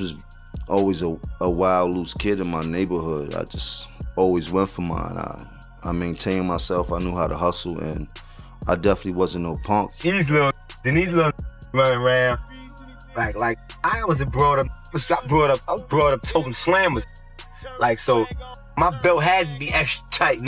was always a wild, loose kid in my neighborhood. I just always went for mine. I maintained myself. I knew how to hustle, and I definitely wasn't no punk. These little running around like I wasn't brought up. I was brought up toting slammers. Like, so my belt had to be extra tight.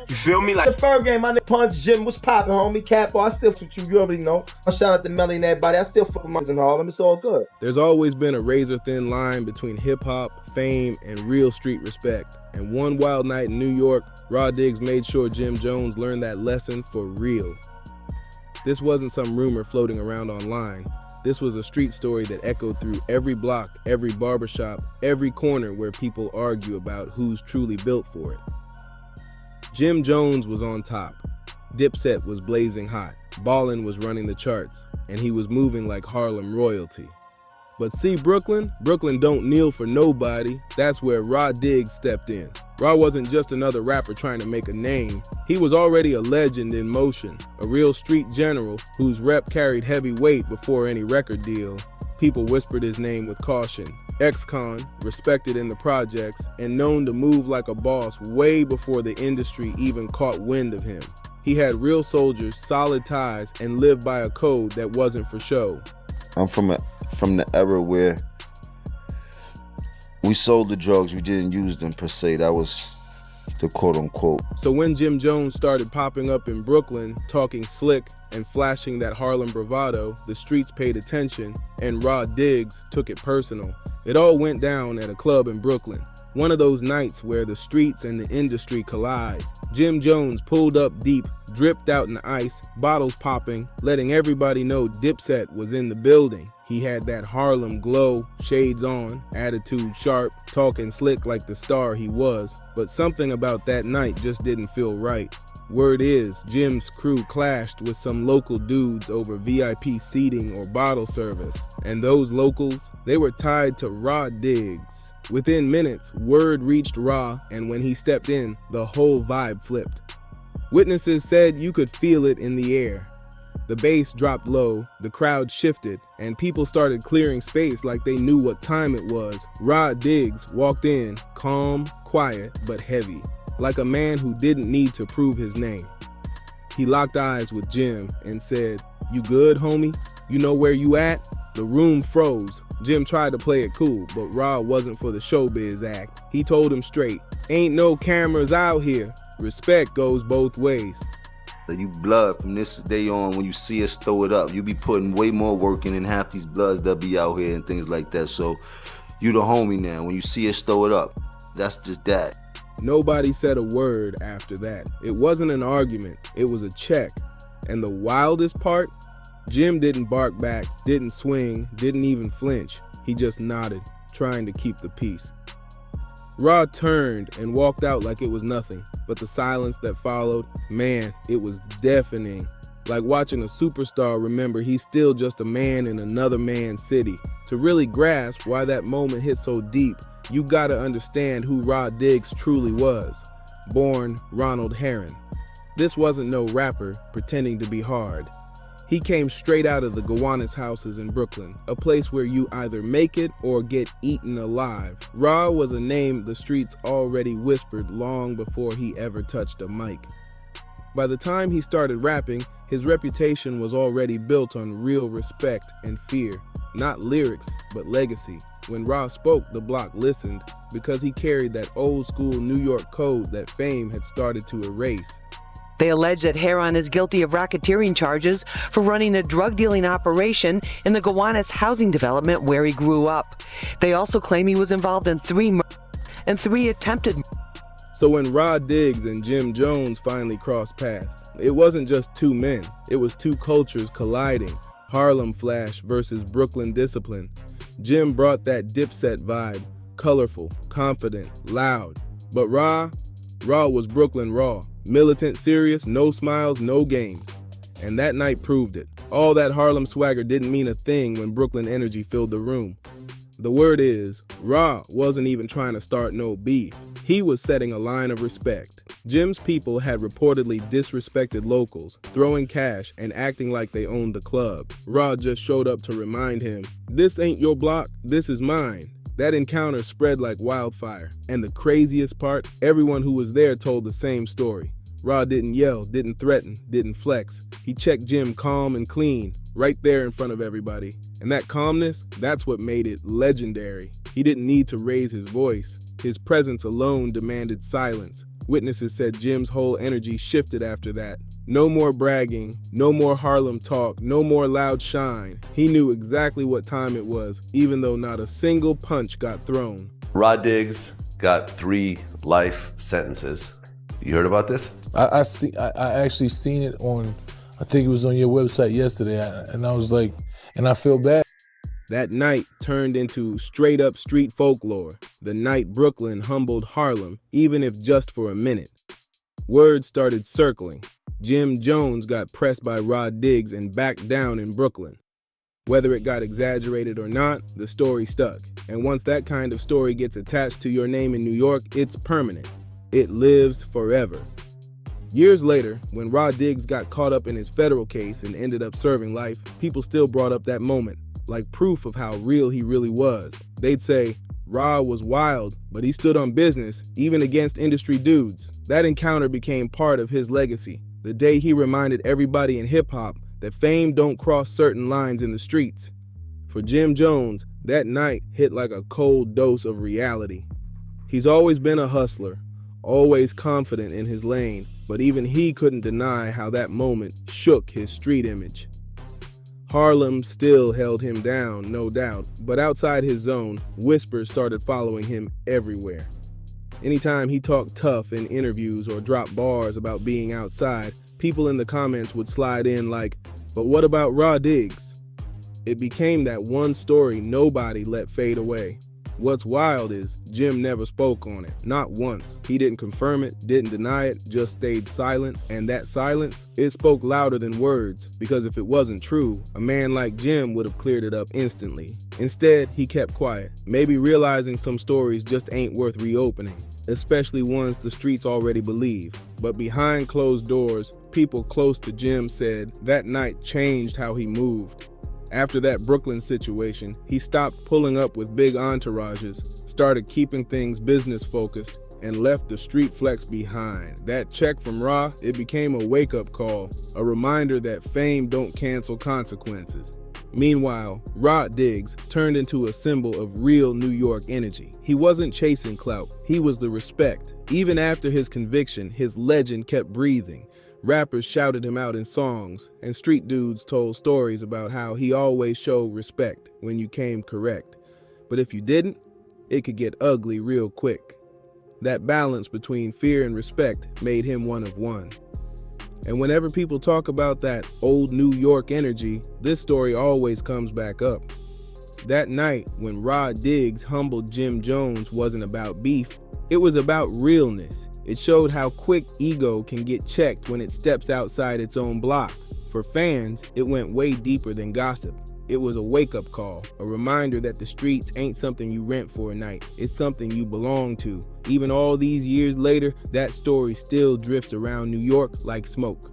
You feel me? Like the first game, my nigga Punch Jim was popping, homie. Capo, I still fuck you already know. I shout out to Melly and everybody. I still fuck with my in Harlem. It's all good. There's always been a razor-thin line between hip-hop, fame, and real street respect. And one wild night in New York, Raw Diggs made sure Jim Jones learned that lesson for real. This wasn't some rumor floating around online. This was a street story that echoed through every block, every barbershop, every corner where people argue about who's truly built for it. Jim Jones was on top. Dipset was blazing hot. Ballin was running the charts, and he was moving like Harlem royalty. But see, Brooklyn don't kneel for nobody. That's where Raw Diggs stepped in. Raw wasn't just another rapper trying to make a name. He was already a legend in motion, a real street general whose rep carried heavy weight before any record deal. People whispered his name with caution. Ex-con, respected in the projects, and known to move like a boss way before the industry even caught wind of him. He had real soldiers, solid ties, and lived by a code that wasn't for show. I'm from the era where we sold the drugs, we didn't use them per se. That was the quote-unquote. So when Jim Jones started popping up in Brooklyn, talking slick and flashing that Harlem bravado, the streets paid attention, and Raw Diggs took it personal. It all went down at a club in Brooklyn. One of those nights where the streets and the industry collide. Jim Jones pulled up deep, dripped out in the ice, bottles popping, letting everybody know Dipset was in the building. He had that Harlem glow, shades on, attitude sharp, talking slick like the star he was. But something about that night just didn't feel right. Word is, Jim's crew clashed with some local dudes over VIP seating or bottle service. And those locals, they were tied to Raw Diggs. Within minutes, word reached Raw, and when he stepped in, the whole vibe flipped. Witnesses said you could feel it in the air. The bass dropped low, the crowd shifted, and people started clearing space like they knew what time it was. Raw Diggs walked in, calm, quiet, but heavy, like a man who didn't need to prove his name. He locked eyes with Jim and said, "You good, homie? You know where you at?" The room froze. Jim tried to play it cool, but Raw wasn't for the showbiz act. He told him straight, "Ain't no cameras out here. Respect goes both ways." So you blood from this day on, when you see us throw it up, you be putting way more work in than half these bloods that be out here and things like that. So you the homie now. When you see us throw it up, that's just that. Nobody said a word after that. It wasn't an argument, it was a check. And the wildest part, Jim didn't bark back, didn't swing, didn't even flinch. He just nodded, trying to keep the peace. Raw turned and walked out like it was nothing, but the silence that followed, man, it was deafening. Like watching a superstar remember he's still just a man in another man's city. To really grasp why that moment hit so deep, you gotta understand who Raw Diggs truly was. Born Ronald Herron. This wasn't no rapper pretending to be hard. He came straight out of the Gowanus houses in Brooklyn, a place where you either make it or get eaten alive. Raw was a name the streets already whispered long before he ever touched a mic. By the time he started rapping, his reputation was already built on real respect and fear. Not lyrics, but legacy. When Raw spoke, the block listened because he carried that old school New York code that fame had started to erase. They allege that Heron is guilty of racketeering charges for running a drug dealing operation in the Gowanus housing development where he grew up. They also claim he was involved in 3 murders and 3 attempted murders. So when Raw Diggs and Jim Jones finally crossed paths, it wasn't just 2 men, it was 2 cultures colliding. Harlem Flash versus Brooklyn Discipline. Jim brought that Dipset vibe, colorful, confident, loud. But Raw was Brooklyn raw. Militant, serious, no smiles, no games. And that night proved it. All that Harlem swagger didn't mean a thing when Brooklyn energy filled the room. The word is, Raw wasn't even trying to start no beef. He was setting a line of respect. Jim's people had reportedly disrespected locals, throwing cash and acting like they owned the club. Ra just showed up to remind him, "This ain't your block, this is mine." That encounter spread like wildfire, and the craziest part, everyone who was there told the same story. Ra didn't yell, didn't threaten, didn't flex. He checked Jim calm and clean, right there in front of everybody. And that calmness, that's what made it legendary. He didn't need to raise his voice. His presence alone demanded silence. Witnesses said Jim's whole energy shifted after that. No more bragging, no more Harlem talk, no more loud shine. He knew exactly what time it was, even though not a single punch got thrown. Rod Diggs got 3 life sentences. You heard about this? I actually seen it on, I think it was on your website yesterday, and I was like, and I feel bad. That night turned into straight-up street folklore, the night Brooklyn humbled Harlem, even if just for a minute. Word started circling. Jim Jones got pressed by Rod Diggs and backed down in Brooklyn. Whether it got exaggerated or not, the story stuck. And once that kind of story gets attached to your name in New York, it's permanent. It lives forever. Years later, when Rod Diggs got caught up in his federal case and ended up serving life, people still brought up that moment, like proof of how real he really was. They'd say, Rod was wild, but he stood on business, even against industry dudes. That encounter became part of his legacy, the day he reminded everybody in hip-hop that fame don't cross certain lines in the streets. For Jim Jones, that night hit like a cold dose of reality. He's always been a hustler, always confident in his lane, but even he couldn't deny how that moment shook his street image. Harlem still held him down, no doubt, but outside his zone, whispers started following him everywhere. Anytime he talked tough in interviews or dropped bars about being outside, people in the comments would slide in like, "But what about Rod Diggs?" It became that one story nobody let fade away. What's wild is Jim never spoke on it, not once. He didn't confirm it, didn't deny it, just stayed silent. And that silence, it spoke louder than words, because if it wasn't true, a man like Jim would have cleared it up instantly. Instead, he kept quiet, maybe realizing some stories just ain't worth reopening, especially ones the streets already believe. But behind closed doors, people close to Jim said that night changed how he moved. After that Brooklyn situation, he stopped pulling up with big entourages, started keeping things business focused, and left the street flex behind. That check from Ra, it became a wake-up call, a reminder that fame don't cancel consequences. Meanwhile, Rod Diggs turned into a symbol of real New York energy. He wasn't chasing clout, he was the respect. Even after his conviction, his legend kept breathing. Rappers shouted him out in songs, and street dudes told stories about how he always showed respect when you came correct. But if you didn't, it could get ugly real quick. That balance between fear and respect made him one of one. And whenever people talk about that old New York energy, this story always comes back up. That night when Rod Diggs humbled Jim Jones wasn't about beef, it was about realness. It showed how quick ego can get checked when it steps outside its own block. For fans, it went way deeper than gossip. It was a wake-up call, a reminder that the streets ain't something you rent for a night. It's something you belong to. Even all these years later, that story still drifts around New York like smoke.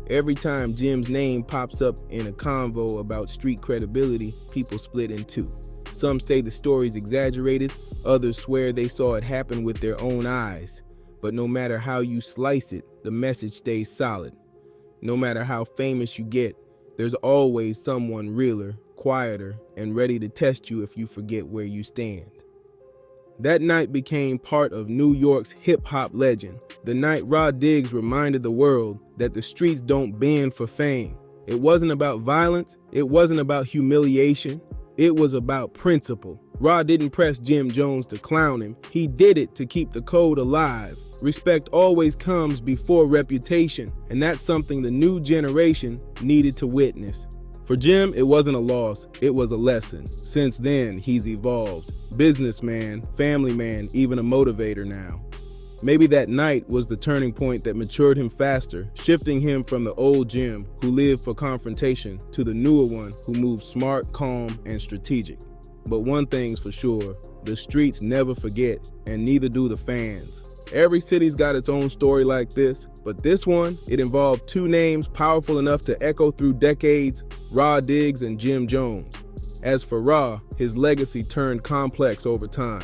Every time Jim's name pops up in a convo about street credibility, people split in two. Some say the story's exaggerated, others swear they saw it happen with their own eyes. But no matter how you slice it, the message stays solid. No matter how famous you get, there's always someone realer, quieter, and ready to test you if you forget where you stand. That night became part of New York's hip-hop legend. The night Rod Diggs reminded the world that the streets don't bend for fame. It wasn't about violence, it wasn't about humiliation, it was about principle. Rod didn't press Jim Jones to clown him, he did it to keep the code alive. Respect always comes before reputation, and that's something the new generation needed to witness. For Jim, it wasn't a loss, it was a lesson. Since then, he's evolved. Businessman, family man, even a motivator now. Maybe that night was the turning point that matured him faster, shifting him from the old Jim who lived for confrontation to the newer one who moved smart, calm, and strategic. But one thing's for sure, the streets never forget, and neither do the fans. Every city's got its own story like this, but this one, it involved two names powerful enough to echo through decades, Raw Diggs and Jim Jones. As for Raw, his legacy turned complex over time.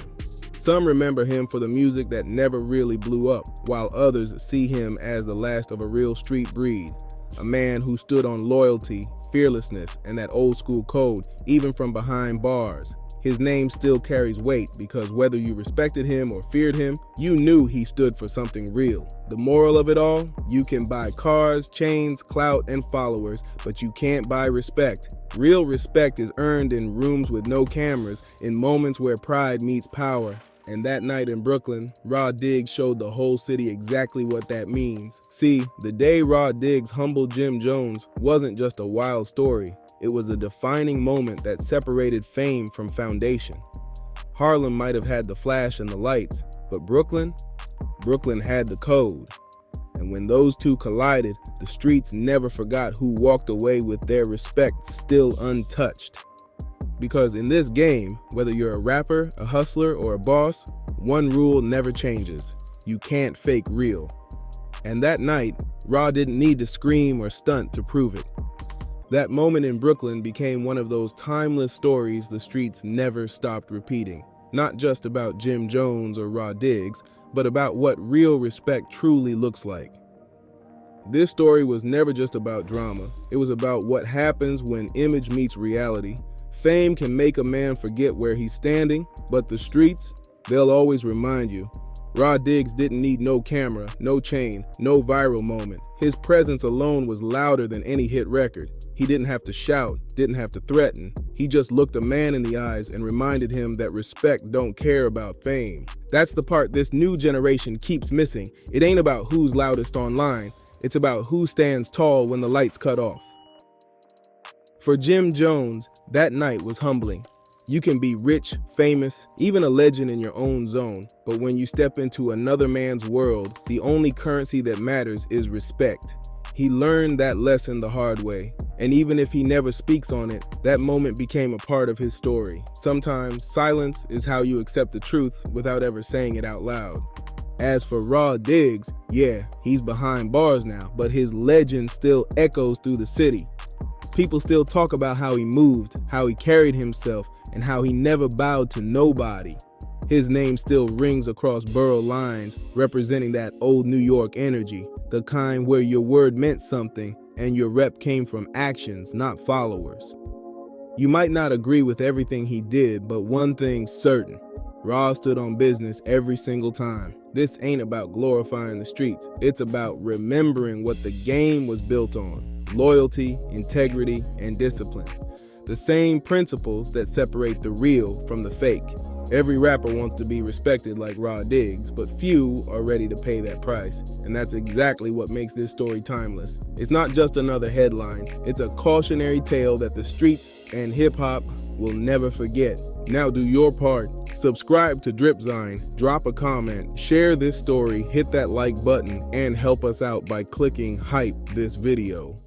Some remember him for the music that never really blew up, while others see him as the last of a real street breed, a man who stood on loyalty, fearlessness, and that old school code, even from behind bars. His name still carries weight because whether you respected him or feared him, you knew he stood for something real. The moral of it all, you can buy cars, chains, clout, and followers, but you can't buy respect. Real respect is earned in rooms with no cameras, in moments where pride meets power. And that night in Brooklyn, Raw Diggs showed the whole city exactly what that means. See, the day Raw Diggs humbled Jim Jones wasn't just a wild story. It was a defining moment that separated fame from foundation. Harlem might have had the flash and the lights, but Brooklyn had the code. And when those two collided, the streets never forgot who walked away with their respect still untouched. Because in this game, whether you're a rapper, a hustler, or a boss, one rule never changes. You can't fake real. And that night, Raw didn't need to scream or stunt to prove it. That moment in Brooklyn became one of those timeless stories the streets never stopped repeating. Not just about Jim Jones or Raw Diggs, but about what real respect truly looks like. This story was never just about drama. It was about what happens when image meets reality. Fame can make a man forget where he's standing, but the streets, they'll always remind you. Raw Diggs didn't need no camera, no chain, no viral moment. His presence alone was louder than any hit record. He didn't have to shout, didn't have to threaten. He just looked a man in the eyes and reminded him that respect don't care about fame. That's the part this new generation keeps missing. It ain't about who's loudest online. It's about who stands tall when the lights cut off. For Jim Jones, that night was humbling. You can be rich, famous, even a legend in your own zone, but when you step into another man's world, the only currency that matters is respect. He learned that lesson the hard way, and even if he never speaks on it, that moment became a part of his story. Sometimes silence is how you accept the truth without ever saying it out loud. As for Raw Diggs, yeah, he's behind bars now, but his legend still echoes through the city. People still talk about how he moved, how he carried himself, and how he never bowed to nobody. His name still rings across borough lines, representing that old New York energy, the kind where your word meant something and your rep came from actions, not followers. You might not agree with everything he did, but one thing's certain. Raw stood on business every single time. This ain't about glorifying the streets. It's about remembering what the game was built on: loyalty, integrity, and discipline. The same principles that separate the real from the fake. Every rapper wants to be respected like Raw Diggs, but few are ready to pay that price. And that's exactly what makes this story timeless. It's not just another headline. It's a cautionary tale that the streets and hip-hop will never forget. Now do your part. Subscribe to Dripzine, drop a comment, share this story, hit that like button, and help us out by clicking hype this video.